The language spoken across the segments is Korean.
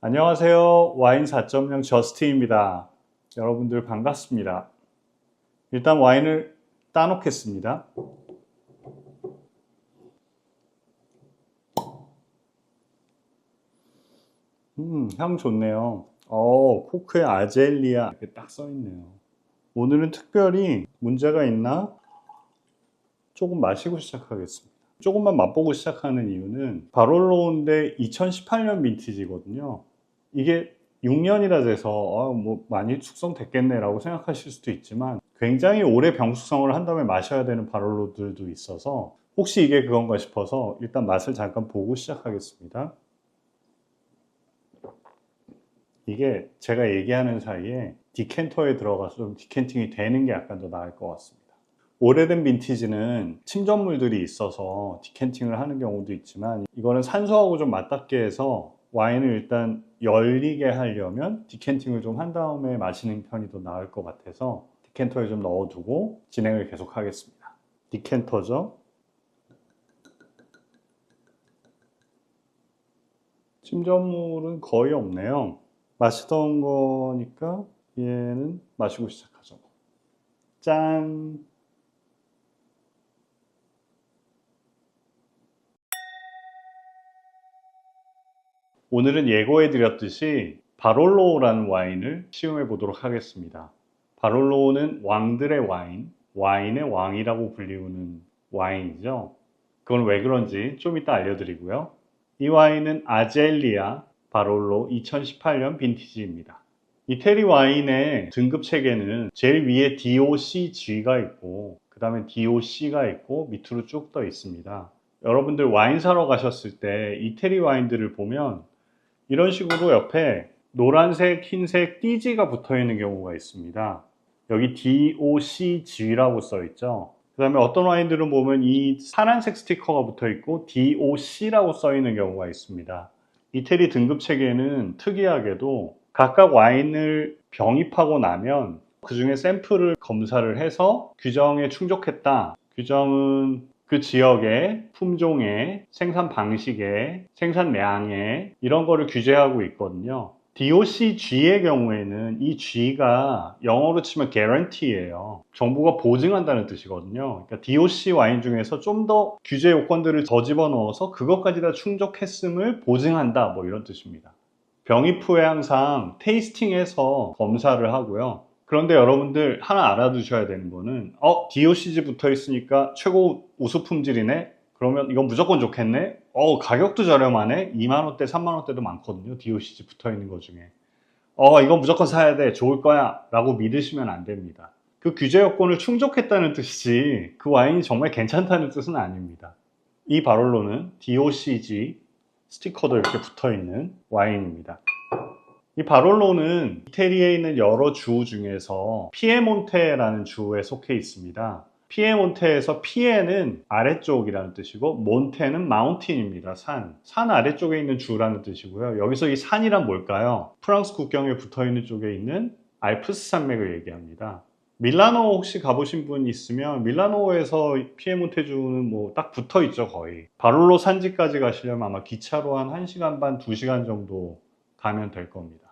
안녕하세요. 와인 4.0 저스틴입니다. 여러분들 반갑습니다. 일단 와인을 따놓겠습니다. 향 좋네요. 코크의 아젤리아 이렇게 딱 써있네요. 오늘은 특별히 문제가 있나? 조금 마시고 시작하겠습니다. 조금만 맛보고 시작하는 이유는 바롤로인데 2018년 빈티지거든요. 이게 6년이라 돼서 뭐 많이 숙성됐겠네 라고 생각하실 수도 있지만 굉장히 오래 병숙성을 한 다음에 마셔야 되는 바롤로들도 있어서 혹시 이게 그건가 싶어서 일단 맛을 잠깐 보고 시작하겠습니다. 이게 제가 얘기하는 사이에 디캔터에 들어가서 좀 디캔팅이 되는 게 약간 더 나을 것 같습니다. 오래된 빈티지는 침전물들이 있어서 디캔팅을 하는 경우도 있지만 이거는 산소하고 좀 맞닿게 해서 와인을 일단 열리게 하려면 디캔팅을 좀 한 다음에 마시는 편이 더 나을 것 같아서 디캔터에 좀 넣어두고 진행을 계속 하겠습니다. 디캔터죠. 침전물은 거의 없네요. 마시던 거니까 얘는 마시고 시작하죠. 짠! 오늘은 예고해 드렸듯이 바롤로라는 와인을 시음해 보도록 하겠습니다. 바롤로는 왕들의 와인, 와인의 왕이라고 불리우는 와인이죠. 그건 왜 그런지 좀 이따 알려드리고요. 이 와인은 아젤리아 바롤로 2018년 빈티지입니다. 이태리 와인의 등급 체계는 제일 위에 DOCG가 있고 그 다음에 DOC가 있고 밑으로 쭉 떠 있습니다. 여러분들 와인 사러 가셨을 때 이태리 와인들을 보면 이런 식으로 옆에 노란색, 흰색 띠지가 붙어 있는 경우가 있습니다. 여기 DOCG라고 써 있죠. 그 다음에 어떤 와인들은 보면 이 파란색 스티커가 붙어 있고 DOC라고 써 있는 경우가 있습니다. 이태리 등급 체계는 특이하게도 각각 와인을 병입하고 나면 그 중에 샘플을 검사를 해서 규정에 충족했다. 규정은 그 지역의 품종에, 생산 방식에, 생산량에 이런 거를 규제하고 있거든요. DOCG의 경우에는 이 G가 영어로 치면 guarantee예요. 정부가 보증한다는 뜻이거든요. 그러니까 DOC 와인 중에서 좀 더 규제 요건들을 더 집어넣어서 그것까지 다 충족했음을 보증한다. 뭐 이런 뜻입니다. 병입 후에 항상 테이스팅해서 검사를 하고요. 그런데 여러분들 하나 알아두셔야 되는 거는 DOCG 붙어 있으니까 최고 우수 품질이네? 그러면 이건 무조건 좋겠네? 가격도 저렴하네? 2만원대, 3만원대도 많거든요. DOCG 붙어 있는 것 중에. 이건 무조건 사야 돼. 좋을 거야. 라고 믿으시면 안 됩니다. 그 규제 요건을 충족했다는 뜻이지 그 와인이 정말 괜찮다는 뜻은 아닙니다. 이 바롤로는 DOCG 스티커도 이렇게 붙어 있는 와인입니다. 이 바롤로는 이태리에 있는 여러 주 중에서 피에몬테라는 주에 속해 있습니다. 피에몬테에서 피에는 아래쪽이라는 뜻이고 몬테는 마운틴입니다. 산 아래쪽에 있는 주라는 뜻이고요. 여기서 이 산이란 뭘까요? 프랑스 국경에 붙어 있는 쪽에 있는 알프스 산맥을 얘기합니다. 밀라노 혹시 가보신 분 있으면 밀라노에서 피에몬테 주는 뭐 딱 붙어 있죠, 거의. 바롤로 산지까지 가시려면 아마 기차로 한 1시간 반, 2시간 정도 가면 될 겁니다.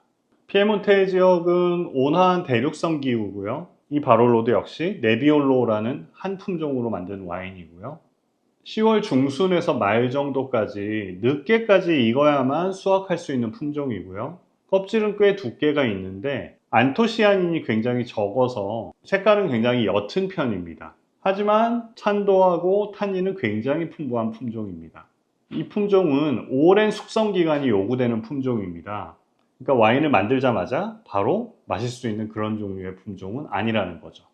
피에몬테 지역은 온화한 대륙성 기후고요. 이 바롤로도 역시 네비올로라는 한 품종으로 만든 와인이고요. 10월 중순에서 말 정도까지 늦게까지 익어야만 수확할 수 있는 품종이고요. 껍질은 꽤 두께가 있는데 안토시아닌이 굉장히 적어서 색깔은 굉장히 옅은 편입니다. 하지만 산도하고 탄닌은 굉장히 풍부한 품종입니다. 이 품종은 오랜 숙성 기간이 요구되는 품종입니다. 그러니까 와인을 만들자마자 바로 마실 수 있는 그런 종류의 품종은 아니라는 거죠.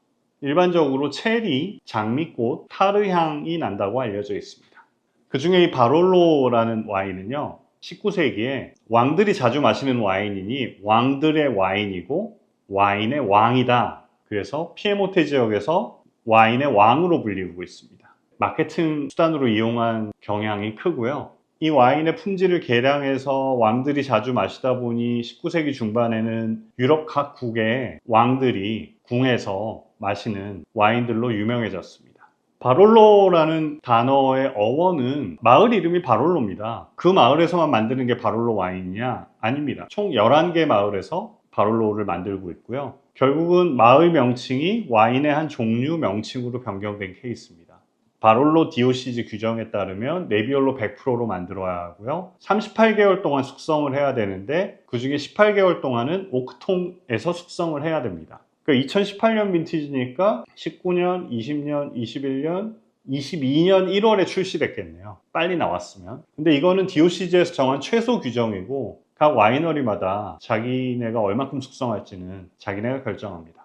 일반적으로 체리, 장미꽃, 타르 향이 난다고 알려져 있습니다. 그 중에 이 바롤로라는 와인은요, 19세기에 왕들이 자주 마시는 와인이니 왕들의 와인이고 와인의 왕이다. 그래서 피에몬테 지역에서 와인의 왕으로 불리고 있습니다. 마케팅 수단으로 이용한 경향이 크고요. 이 와인의 품질을 개량해서 왕들이 자주 마시다 보니 19세기 중반에는 유럽 각국의 왕들이 궁에서 마시는 와인들로 유명해졌습니다. 바롤로라는 단어의 어원은 마을 이름이 바롤로입니다. 그 마을에서만 만드는 게 바롤로 와인이냐? 아닙니다. 총 11개 마을에서 바롤로를 만들고 있고요. 결국은 마을 명칭이 와인의 한 종류 명칭으로 변경된 케이스입니다. 바롤로 DOCG 규정에 따르면 네비올로 100%로 만들어야 하고요. 38개월 동안 숙성을 해야 되는데 그 중에 18개월 동안은 오크통에서 숙성을 해야 됩니다. 그러니까 2018년 빈티지니까 19년, 20년, 21년, 22년 1월에 출시됐겠네요. 빨리 나왔으면. 근데 이거는 DOCG에서 정한 최소 규정이고 각 와이너리마다 자기네가 얼마큼 숙성할지는 자기네가 결정합니다.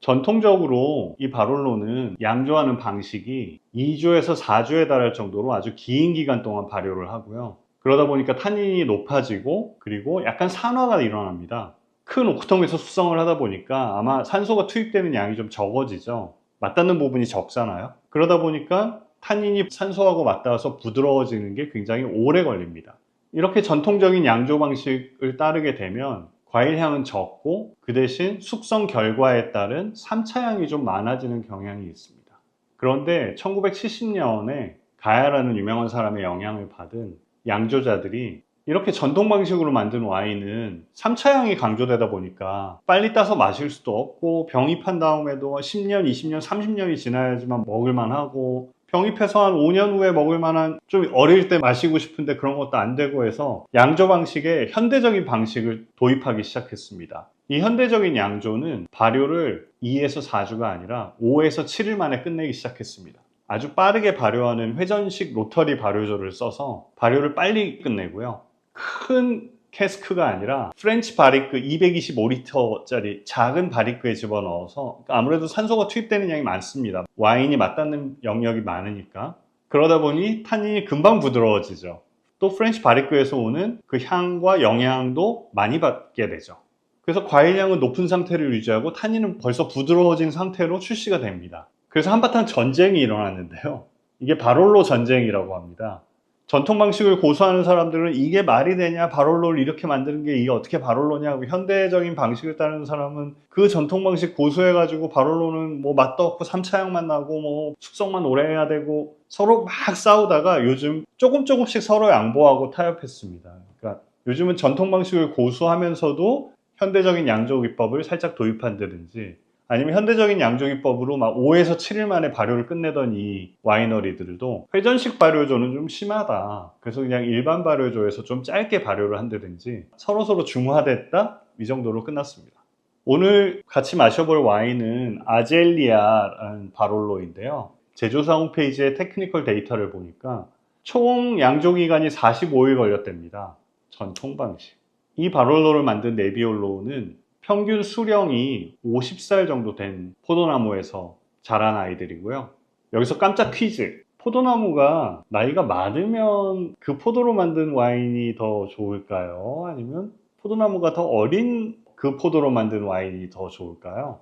전통적으로 이 바롤로는 양조하는 방식이 2주에서 4주에 달할 정도로 아주 긴 기간 동안 발효를 하고요. 그러다 보니까 탄닌이 높아지고 그리고 약간 산화가 일어납니다. 큰 오크통에서 숙성을 하다 보니까 아마 산소가 투입되는 양이 좀 적어지죠. 맞닿는 부분이 적잖아요. 그러다 보니까 탄닌이 산소하고 맞닿아서 부드러워지는 게 굉장히 오래 걸립니다. 이렇게 전통적인 양조 방식을 따르게 되면 과일 향은 적고 그 대신 숙성 결과에 따른 3차 향이 좀 많아지는 경향이 있습니다. 그런데 1970년에 가야라는 유명한 사람의 영향을 받은 양조자들이 이렇게 전통 방식으로 만든 와인은 3차 향이 강조되다 보니까 빨리 따서 마실 수도 없고 병입한 다음에도 10년, 20년, 30년이 지나야지만 먹을만 하고 병입해서 한 5년 후에 먹을 만한 좀 어릴 때 마시고 싶은데 그런 것도 안 되고 해서 양조 방식에 현대적인 방식을 도입하기 시작했습니다. 이 현대적인 양조는 발효를 2에서 4주가 아니라 5에서 7일 만에 끝내기 시작했습니다. 아주 빠르게 발효하는 회전식 로터리 발효조를 써서 발효를 빨리 끝내고요. 큰 캐스크가 아니라 프렌치 바리크 225리터짜리 작은 바리크에 집어넣어서 아무래도 산소가 투입되는 양이 많습니다. 와인이 맞닿는 영역이 많으니까. 그러다 보니 탄닌이 금방 부드러워지죠. 또 프렌치 바리크에서 오는 그 향과 영양도 많이 받게 되죠. 그래서 과일량은 높은 상태를 유지하고 탄닌은 벌써 부드러워진 상태로 출시가 됩니다. 그래서 한바탕 전쟁이 일어났는데요. 이게 바롤로 전쟁이라고 합니다. 전통 방식을 고수하는 사람들은 이게 말이 되냐, 바롤로를 이렇게 만드는 게 이게 어떻게 바롤로냐고, 현대적인 방식을 따르는 사람은 그 전통 방식 고수해가지고 바롤로는 뭐 맛도 없고 3차 향만 나고 뭐 숙성만 오래 해야 되고 서로 막 싸우다가 요즘 조금씩 서로 양보하고 타협했습니다. 그러니까 요즘은 전통 방식을 고수하면서도 현대적인 양조 기법을 살짝 도입한다든지 아니면 현대적인 양조기법으로 막 5에서 7일 만에 발효를 끝내던 이 와이너리들도 회전식 발효조는 좀 심하다. 그래서 그냥 일반 발효조에서 좀 짧게 발효를 한다든지 서로서로 중화됐다? 이 정도로 끝났습니다. 오늘 같이 마셔볼 와인은 아젤리아라는 바롤로인데요. 제조사 홈페이지의 테크니컬 데이터를 보니까 총 양조 기간이 45일 걸렸답니다. 전통 방식. 이 바롤로를 만든 네비올로는 평균 수령이 50살 정도 된 포도나무에서 자란 아이들이고요. 여기서 깜짝 퀴즈. 포도나무가 나이가 많으면 그 포도로 만든 와인이 더 좋을까요? 아니면 포도나무가 더 어린 그 포도로 만든 와인이 더 좋을까요?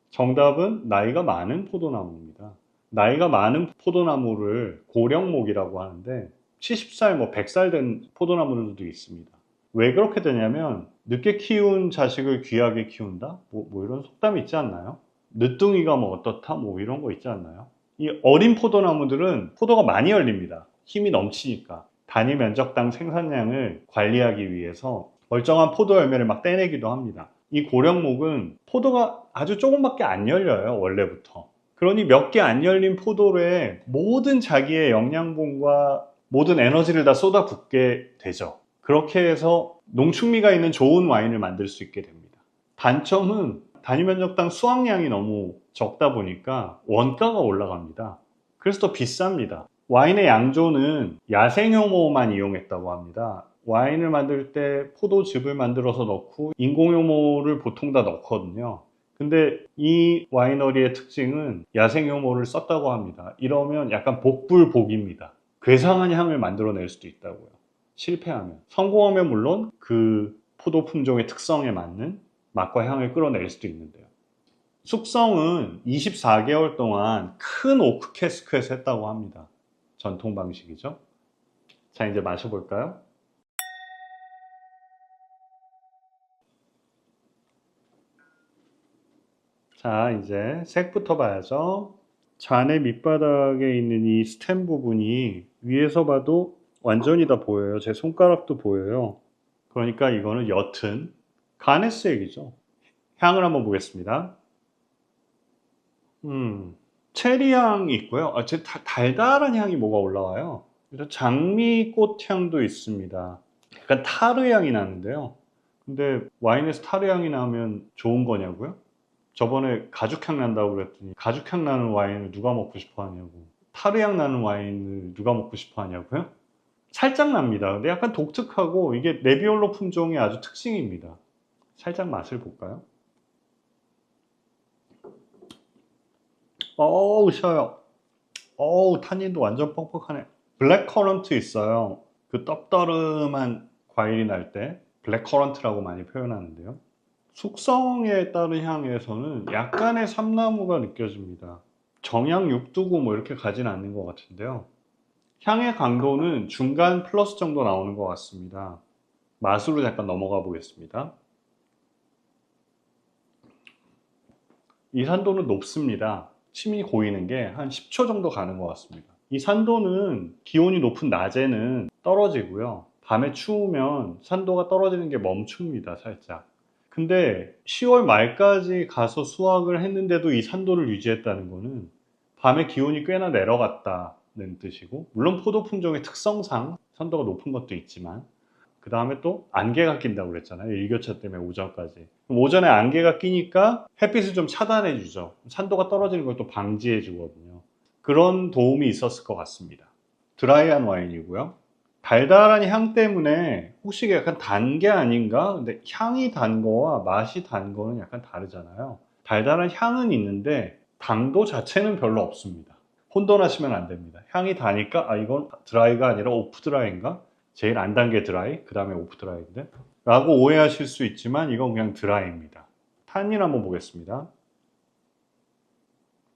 정답은 나이가 많은 포도나무입니다. 나이가 많은 포도나무를 고령목이라고 하는데 70살, 뭐 100살 된 포도나무들도 있습니다. 왜 그렇게 되냐면 늦게 키운 자식을 귀하게 키운다? 뭐 이런 속담이 있지 않나요? 늦둥이가 뭐 어떻다? 뭐 이런 거 있지 않나요? 이 어린 포도나무들은 포도가 많이 열립니다. 힘이 넘치니까. 단위 면적당 생산량을 관리하기 위해서 멀쩡한 포도 열매를 막 떼내기도 합니다. 이 고령목은 포도가 아주 조금밖에 안 열려요, 원래부터. 그러니 몇 개 안 열린 포도에 모든 자기의 영양분과 모든 에너지를 다 쏟아붓게 되죠. 그렇게 해서 농축미가 있는 좋은 와인을 만들 수 있게 됩니다. 단점은 단위 면적당 수확량이 너무 적다 보니까 원가가 올라갑니다. 그래서 더 비쌉니다. 와인의 양조는 야생효모만 이용했다고 합니다. 와인을 만들 때 포도즙을 만들어서 넣고 인공효모를 보통 다 넣거든요. 근데 이 와이너리의 특징은 야생효모를 썼다고 합니다. 이러면 약간 복불복입니다. 괴상한 향을 만들어낼 수도 있다고요. 실패하면. 성공하면 물론 그 포도 품종의 특성에 맞는 맛과 향을 끌어낼 수도 있는데요. 숙성은 24개월 동안 큰 오크 캐스크에서 했다고 합니다. 전통 방식이죠. 자, 이제 마셔볼까요? 자, 이제 색부터 봐야죠. 잔의 밑바닥에 있는 이 스템 부분이 위에서 봐도 완전히 다 보여요. 제 손가락도 보여요. 그러니까 이거는 옅은 가네스액이죠. 향을 한번 보겠습니다. 체리향이 있고요. 달달한 향이 뭐가 올라와요. 그래서 장미꽃 향도 있습니다. 약간 타르 향이 나는데요. 근데 와인에서 타르 향이 나면 좋은 거냐고요? 저번에 가죽향 난다고 그랬더니 가죽향 나는 와인을 누가 먹고 싶어 하냐고. 타르향 나는 와인을 누가 먹고 싶어 하냐고요? 살짝 납니다. 근데 약간 독특하고 이게 네비올로 품종의 아주 특징입니다. 살짝 맛을 볼까요? 어우, 쉬어요. 어우, 탄닌도 완전 뻑뻑하네. 블랙커런트 있어요. 그 떡더름한 과일이 날 때 블랙커런트라고 많이 표현하는데요. 숙성에 따른 향에서는 약간의 삼나무가 느껴집니다. 정향 6두고 뭐 이렇게 가진 않는 것 같은데요. 향의 강도는 중간 플러스 정도 나오는 것 같습니다. 맛으로 잠깐 넘어가 보겠습니다. 이 산도는 높습니다. 침이 고이는 게 한 10초 정도 가는 것 같습니다. 이 산도는 기온이 높은 낮에는 떨어지고요. 밤에 추우면 산도가 떨어지는 게 멈춥니다, 살짝. 근데 10월 말까지 가서 수확을 했는데도 이 산도를 유지했다는 거는 밤에 기온이 꽤나 내려갔다는 뜻이고, 물론 포도 품종의 특성상 산도가 높은 것도 있지만, 그 다음에 또 안개가 낀다고 그랬잖아요. 일교차 때문에 오전까지. 그럼 오전에 안개가 끼니까 햇빛을 좀 차단해 주죠. 산도가 떨어지는 걸 또 방지해 주거든요. 그런 도움이 있었을 것 같습니다. 드라이한 와인이고요. 달달한 향 때문에 혹시 약간 단 게 아닌가? 근데 향이 단 거와 맛이 단 거는 약간 다르잖아요. 달달한 향은 있는데 당도 자체는 별로 없습니다. 혼돈하시면 안 됩니다. 향이 다니까 아 이건 드라이가 아니라 오프 드라이인가? 제일 안 단 게 드라이, 그 다음에 오프 드라이인데 라고 오해하실 수 있지만 이건 그냥 드라이입니다. 탄닌 한번 보겠습니다.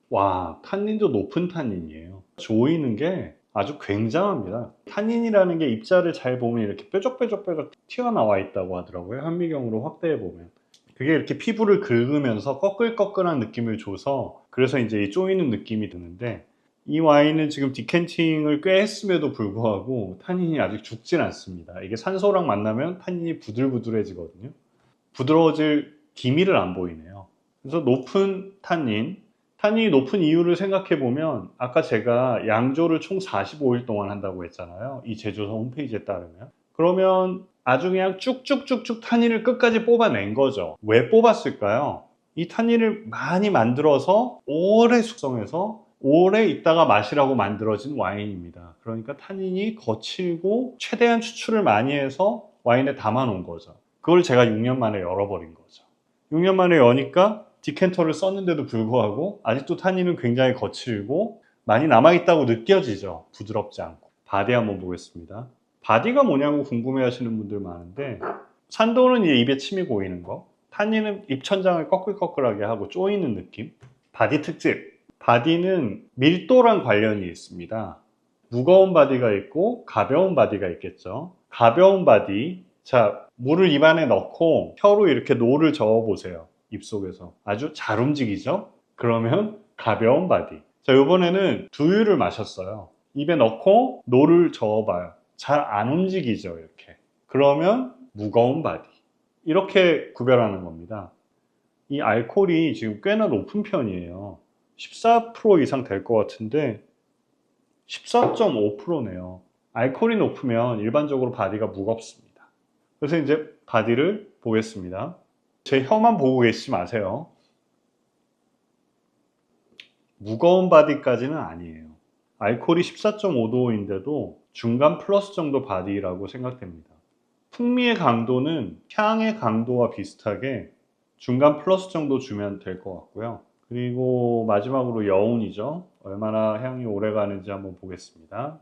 와, 탄닌도 높은 탄닌이에요. 조이는 게 아주 굉장합니다. 탄닌이라는 게 입자를 잘 보면 이렇게 뾰족뾰족뾰족 튀어나와 있다고 하더라고요. 현미경으로 확대해 보면. 그게 이렇게 피부를 긁으면서 꺼끌꺼끌한 느낌을 줘서 그래서 이제 이 조이는 느낌이 드는데 이 와인은 지금 디캔팅을 꽤 했음에도 불구하고 탄닌이 아직 죽진 않습니다. 이게 산소랑 만나면 탄닌이 부들부들해지거든요. 부드러워질 기미를 안 보이네요. 그래서 높은 탄닌, 탄닌이 높은 이유를 생각해 보면 아까 제가 양조를 총 45일 동안 한다고 했잖아요. 이 제조사 홈페이지에 따르면. 그러면 아주 그냥 쭉쭉쭉쭉 탄닌을 끝까지 뽑아낸 거죠. 왜 뽑았을까요? 이 탄닌을 많이 만들어서 오래 숙성해서 오래 있다가 마시라고 만들어진 와인입니다. 그러니까 탄닌이 거칠고 최대한 추출을 많이 해서 와인에 담아 놓은 거죠. 그걸 제가 6년 만에 열어버린 거죠. 6년 만에 여니까 디캔터를 썼는데도 불구하고 아직도 탄닌은 굉장히 거칠고 많이 남아있다고 느껴지죠. 부드럽지 않고. 바디 한번 보겠습니다. 바디가 뭐냐고 궁금해 하시는 분들 많은데 산도는 이제 입에 침이 고이는 거, 탄닌은 입천장을 꺼끌꺼끌하게 하고 쪼이는 느낌. 바디 특집. 바디는 밀도랑 관련이 있습니다. 무거운 바디가 있고 가벼운 바디가 있겠죠. 가벼운 바디. 자, 물을 입안에 넣고 혀로 이렇게 노를 저어 보세요. 입속에서. 아주 잘 움직이죠? 그러면 가벼운 바디. 자, 이번에는 두유를 마셨어요. 입에 넣고 노를 저어봐요. 잘 안 움직이죠, 이렇게. 그러면 무거운 바디. 이렇게 구별하는 겁니다. 이 알코올이 지금 꽤나 높은 편이에요. 14% 이상 될 것 같은데 14.5%네요. 알코올이 높으면 일반적으로 바디가 무겁습니다. 그래서 이제 바디를 보겠습니다. 제 혀만 보고 계시지 마세요. 무거운 바디까지는 아니에요. 알코올이 14.5도인데도 중간 플러스 정도 바디라고 생각됩니다. 풍미의 강도는 향의 강도와 비슷하게 중간 플러스 정도 주면 될 것 같고요. 그리고 마지막으로 여운이죠. 얼마나 향이 오래 가는지 한번 보겠습니다.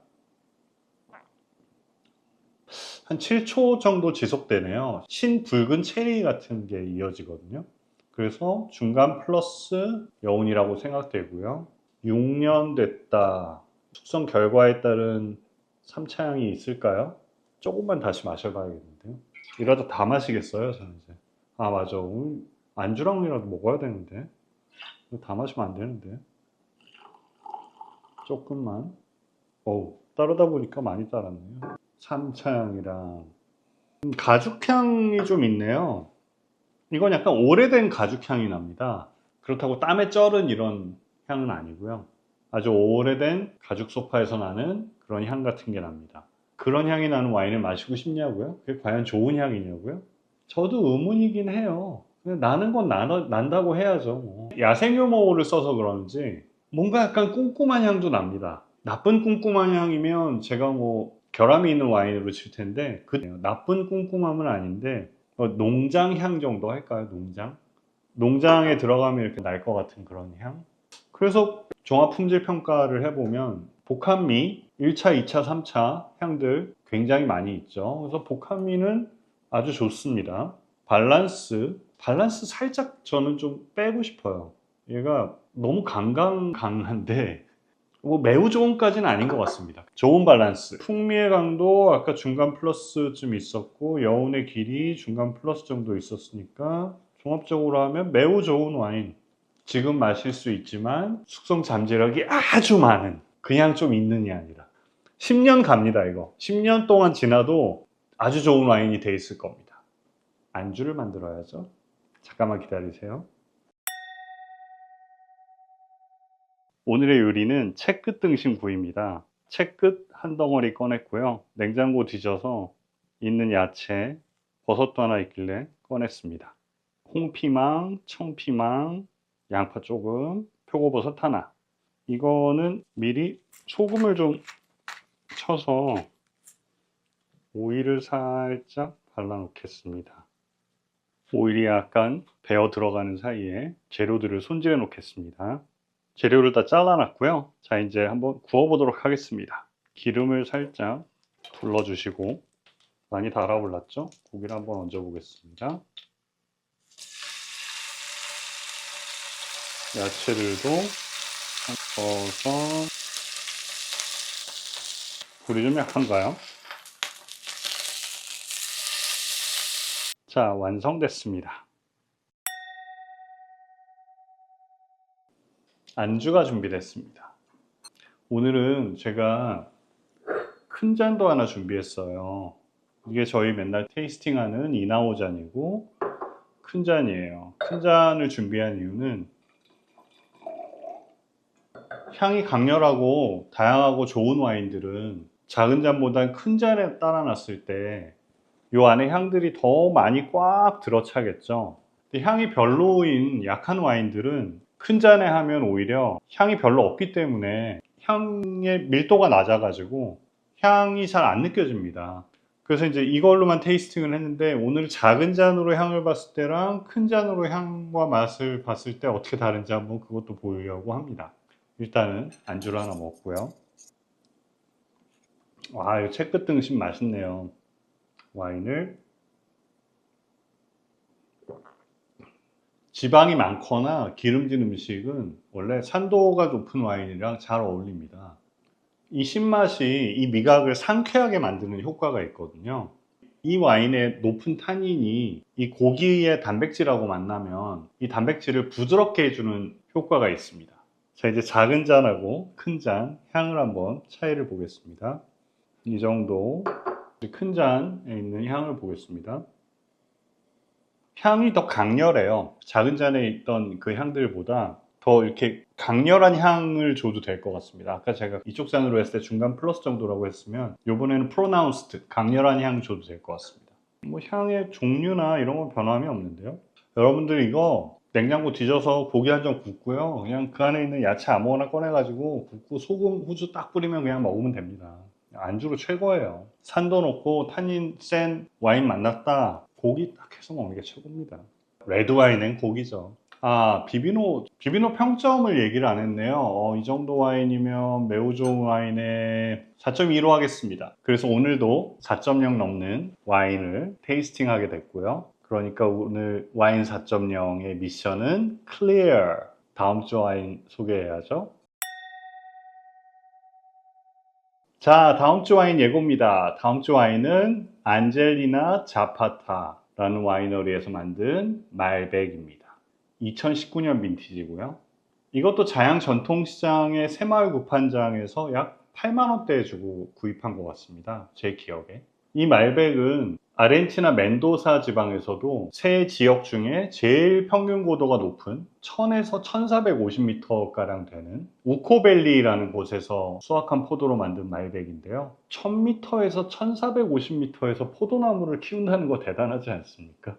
한 7초 정도 지속되네요. 신붉은 체리 같은 게 이어지거든요. 그래서 중간 플러스 여운이라고 생각되고요. 6년 됐다. 숙성 결과에 따른 3차 향이 있을까요? 조금만 다시 마셔봐야겠는데요. 이러다 다 마시겠어요, 저는 이제. 아, 맞아. 오늘 안주랑이라도 먹어야 되는데. 이거 다 마시면 안 되는데. 조금만. 따르다 보니까 많이 따랐네요. 삼차향이랑 가죽향이 좀 있네요. 이건 약간 오래된 가죽향이 납니다. 그렇다고 땀에 쩔은 이런 향은 아니고요. 아주 오래된 가죽 소파에서 나는 그런 향 같은 게 납니다. 그런 향이 나는 와인을 마시고 싶냐고요? 그게 과연 좋은 향이냐고요? 저도 의문이긴 해요. 근데 나는 건 난다고 해야죠. 뭐. 야생 유모를 써서 그런지 뭔가 약간 쿰쿰한 향도 납니다. 나쁜 쿰쿰한 향이면 제가 뭐 결함이 있는 와인으로 칠 텐데 나쁜 쿰쿰함은 아닌데 농장 향 정도 할까요? 농장에 들어가면 이렇게 날 것 같은 그런 향. 그래서 종합 품질 평가를 해보면 복합미 1차, 2차, 3차 향들 굉장히 많이 있죠. 그래서 복합미는 아주 좋습니다. 밸런스 살짝 저는 좀 빼고 싶어요. 얘가 너무 강한데 뭐 매우 좋은까지는 아닌 것 같습니다. 좋은 밸런스. 풍미의 강도 아까 중간 플러스쯤 있었고 여운의 길이 중간 플러스 정도 있었으니까 종합적으로 하면 매우 좋은 와인. 지금 마실 수 있지만 숙성 잠재력이 아주 많은 그냥 좀 있는이 아니라 10년 갑니다 이거. 10년 동안 지나도 아주 좋은 와인이 돼 있을 겁니다. 안주를 만들어야죠. 잠깐만 기다리세요. 오늘의 요리는 채끝 등심 구이입니다. 채끝 한 덩어리 꺼냈고요. 냉장고 뒤져서 있는 야채, 버섯도 하나 있길래 꺼냈습니다. 홍피망, 청피망, 양파 조금, 표고버섯 하나. 이거는 미리 소금을 좀 쳐서 오일을 살짝 발라 놓겠습니다. 오일이 약간 배어 들어가는 사이에 재료들을 손질해 놓겠습니다. 재료를 다 잘라놨고요. 자, 이제 한번 구워보도록 하겠습니다. 기름을 살짝 둘러주시고 많이 달아올랐죠? 고기를 한번 얹어보겠습니다. 야채들도 넣어서 불이 좀 약한가요? 자, 완성됐습니다. 안주가 준비됐습니다. 오늘은 제가 큰 잔도 하나 준비했어요. 이게 저희 맨날 테이스팅하는 이나오 잔이고 큰 잔이에요. 큰 잔을 준비한 이유는 향이 강렬하고 다양하고 좋은 와인들은 작은 잔보다 큰 잔에 따라 놨을 때 이 안에 향들이 더 많이 꽉 들어차겠죠. 근데 향이 별로인 약한 와인들은 큰 잔에 하면 오히려 향이 별로 없기 때문에 향의 밀도가 낮아가지고 향이 잘 안 느껴집니다. 그래서 이제 이걸로만 테이스팅을 했는데 오늘 작은 잔으로 향을 봤을 때랑 큰 잔으로 향과 맛을 봤을 때 어떻게 다른지 한번 그것도 보려고 합니다. 일단은 안주를 하나 먹고요. 와, 이거 채끝 등심 맛있네요. 와인을 지방이 많거나 기름진 음식은 원래 산도가 높은 와인이랑 잘 어울립니다. 이 신맛이 이 미각을 상쾌하게 만드는 효과가 있거든요. 이 와인의 높은 타닌이 이 고기의 단백질하고 만나면 이 단백질을 부드럽게 해주는 효과가 있습니다. 자, 이제 작은 잔하고 큰 잔 향을 한번 차이를 보겠습니다. 이 정도 큰 잔에 있는 향을 보겠습니다. 향이 더 강렬해요. 작은 잔에 있던 그 향들보다 더 이렇게 강렬한 향을 줘도 될 것 같습니다. 아까 제가 이쪽 잔으로 했을 때 중간 플러스 정도라고 했으면 이번에는 프로나운스드, 강렬한 향 줘도 될 것 같습니다. 뭐 향의 종류나 이런 건 변함이 없는데요. 여러분들 이거 냉장고 뒤져서 고기 한 점 굽고요. 그냥 그 안에 있는 야채 아무거나 꺼내가지고 굽고 소금, 후추 딱 뿌리면 그냥 먹으면 됩니다. 안주로 최고예요. 산도 높고 타닌 센 와인 만났다. 고기 딱 해서 먹는 게 최고입니다. 레드 와인은 고기죠. 아, 비비노 평점을 얘기를 안 했네요. 이 정도 와인이면 매우 좋은 와인에 4.2로 하겠습니다. 그래서 오늘도 4.0 넘는 와인을 테이스팅하게 됐고요. 그러니까 오늘 와인 4.0의 미션은 클리어. 다음 주 와인 소개해야죠. 자, 다음 주 와인 예고입니다. 다음 주 와인은 안젤리나 자파타라는 와이너리에서 만든 말백입니다. 2019년 빈티지고요. 이것도 자양 전통시장의 새마을 구판장에서 약 8만 원대에 주고 구입한 것 같습니다. 제 기억에. 이 말백은 아르헨티나 멘도사 지방에서도 세 지역 중에 제일 평균 고도가 높은 1000에서 1450m가량 되는 우코밸리라는 곳에서 수확한 포도로 만든 말백인데요. 1000m에서 1450m에서 포도나무를 키운다는 거 대단하지 않습니까?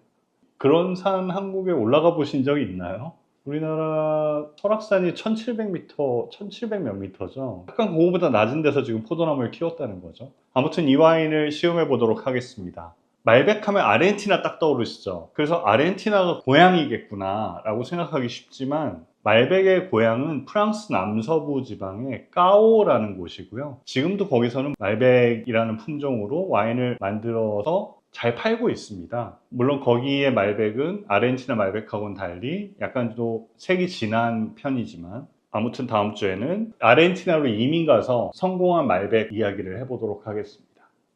그런 산 한국에 올라가 보신 적이 있나요? 우리나라 설악산이 1700m, 1700 몇 미터죠. 약간 그거보다 낮은 데서 지금 포도나무를 키웠다는 거죠. 아무튼 이 와인을 시음해 보도록 하겠습니다. 말백하면 아르헨티나 딱 떠오르시죠? 그래서 아르헨티나가 고향이겠구나 라고 생각하기 쉽지만 말백의 고향은 프랑스 남서부 지방의 까오라는 곳이고요. 지금도 거기서는 말백이라는 품종으로 와인을 만들어서 잘 팔고 있습니다. 물론 거기의 말백은 아르헨티나 말백하고는 달리 약간 또 색이 진한 편이지만 아무튼 다음 주에는 아르헨티나로 이민 가서 성공한 말백 이야기를 해보도록 하겠습니다.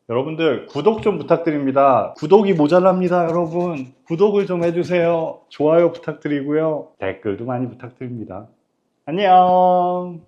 여러분들 구독 좀 부탁드립니다. 구독이 모자랍니다, 여러분. 구독을 좀 해주세요. 좋아요 부탁드리고요. 댓글도 많이 부탁드립니다. 안녕.